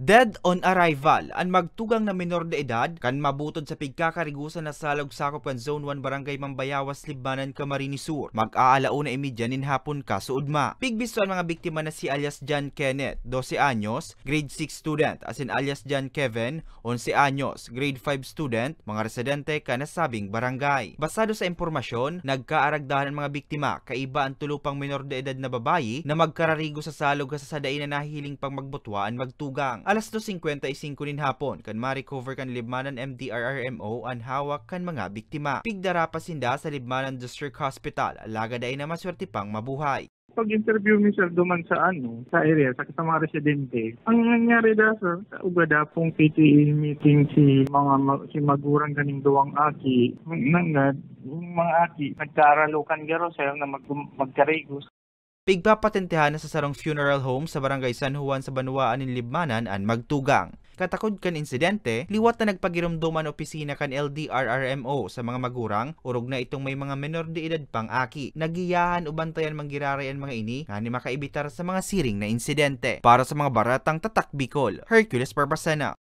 Dead on arrival, ang magtugang na menor de edad kan mabutod sa pigkakarigusan na salog sakop kan Zone 1 Barangay Mambayawas, Libmanan, Camarines Sur. Mag-aalauna imidya nin hapon ka suudma. Pigbisto ang mga biktima na si alias John Kenneth, 12 anyos, grade 6 student, asin alias John Kevin, 11 anyos, grade 5 student, mga residente ka nasabing barangay. Basado sa impormasyon, nagkaaragdahan ang mga biktima, kaiba ang tulupang menor de edad na babayi na magkararigo sa salog sa sadain na nahihiling pang magbutwaan magtugang. Alas 2:55 nin hapon kan ma-recover kan Libmanan MDRRMO ang hawak kan mga biktima. Pigdara pa sinda sa Libmanan District Hospital, alagad ay na maswerte pang mabuhay. Pag-interview ni sir duman sa sa area, sa mga residente. Ang nangyari da sir, ugada pong PTA meeting si magurang ganing duwang aki. Nangad, mga aki, nagkaaralukan garo sir na magkarigos. Pigpapatentehan na sa sarong funeral home sa Barangay San Juan sa Banuaan in Libmanan ang magtugang. Katakod kan insidente, liwat na nagpagirumduman opisina kan LDRRMO sa mga magurang, urog na itong may mga menor de edad pang aki. Nagiyahan o bantayan manggiraray ang mga ini nga ni makaibitar sa mga siring na insidente. Para sa mga baratang tatak Bicol, Hercules Barbacena.